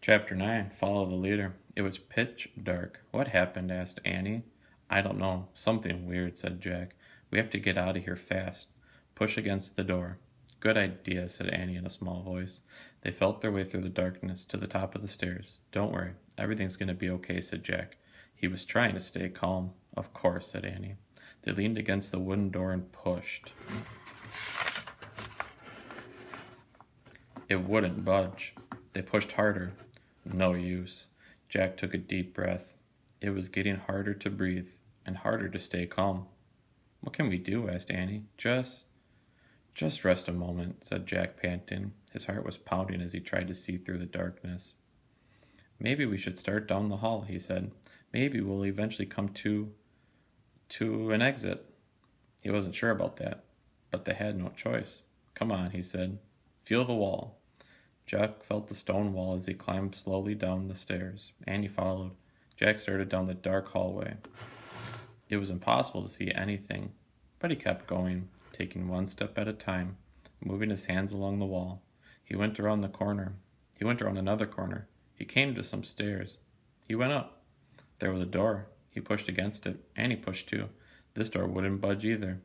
Chapter 9. Follow the leader. It was pitch dark. What happened? Asked Annie. I don't know. Something weird, said Jack. We have to get out of here fast. Push against the door. Good idea, said Annie in a small voice. They felt their way through the darkness to the top of the stairs. Don't worry. Everything's going to be okay, said Jack. He was trying to stay calm. Of course, said Annie. They leaned against the wooden door and pushed. It wouldn't budge. They pushed harder. No use. Jack took a deep breath. It was getting harder to breathe and harder to stay calm. What can we do? Asked Annie. Just rest a moment, said Jack, panting. His heart was pounding as he tried to see through the darkness. Maybe we should start down the hall, he said. Maybe we'll eventually come to an exit. He wasn't sure about that, but they had no choice. Come on, he said. Feel the wall. Jack felt the stone wall as he climbed slowly down the stairs. Annie followed. Jack started down the dark hallway. It was impossible to see anything, but he kept going, taking one step at a time, moving his hands along the wall. He went around the corner. He went around another corner. He came to some stairs. He went up. There was a door. He pushed against it. Annie pushed too. This door wouldn't budge either.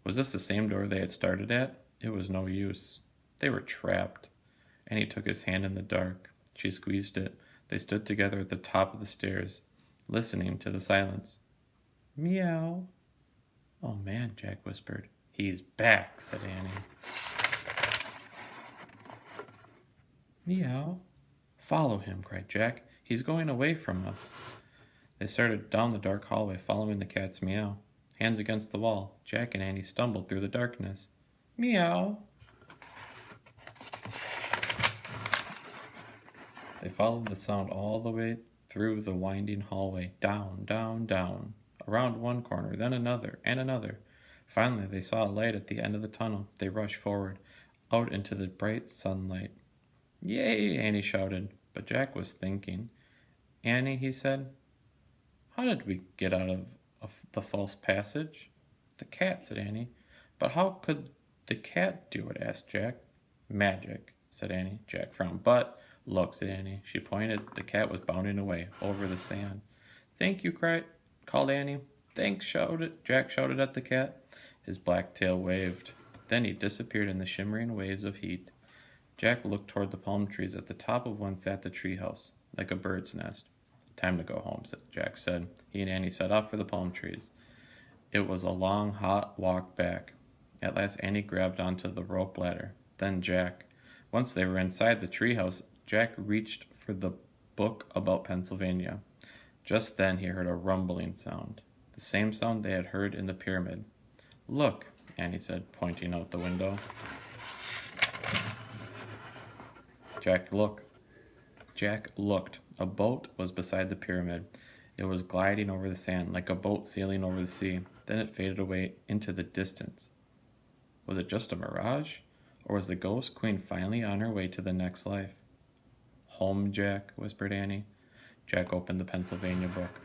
Was this the same door they had started at? It was no use. They were trapped. Annie took his hand in the dark. She squeezed it. They stood together at the top of the stairs, listening to the silence. Meow. Oh man, Jack whispered. He's back, said Annie. Meow. Follow him, cried Jack. He's going away from us. They started down the dark hallway, following the cat's meow. Hands against the wall, Jack and Annie stumbled through the darkness. Meow. They followed the sound all the way through the winding hallway, down, down, down, around one corner, then another, and another. Finally, they saw a light at the end of the tunnel. They rushed forward, out into the bright sunlight. Yay, Annie shouted, but Jack was thinking. Annie, he said, how did we get out of the false passage? The cat, said Annie. But how could the cat do it? Asked Jack. Magic, said Annie. Jack frowned. But look, said Annie. She pointed. The cat was bounding away over the sand. Thank you, called Annie. Thanks, Jack shouted at the cat. His black tail waved. Then he disappeared in the shimmering waves of heat. Jack looked toward the palm trees. At the top of one sat the treehouse, like a bird's nest. Time to go home, Jack said. He and Annie set off for the palm trees. It was a long, hot walk back. At last, Annie grabbed onto the rope ladder. Then Jack. Once they were inside the treehouse, Jack reached for the book about Pennsylvania. Just then he heard a rumbling sound, the same sound they had heard in the pyramid. Look, Annie said, pointing out the window. Jack looked. A boat was beside the pyramid. It was gliding over the sand like a boat sailing over the sea. Then it faded away into the distance. Was it just a mirage? Or was the ghost queen finally on her way to the next life? Home, Jack, whispered Annie. Jack opened the Pennsylvania book.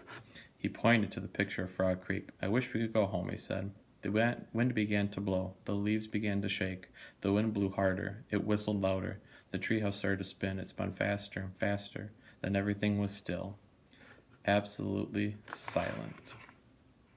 He pointed to the picture of Frog Creek. I wish we could go home, he said. The wind began to blow. The leaves began to shake. The wind blew harder. It whistled louder. The treehouse started to spin. It spun faster and faster. Then everything was still. Absolutely silent.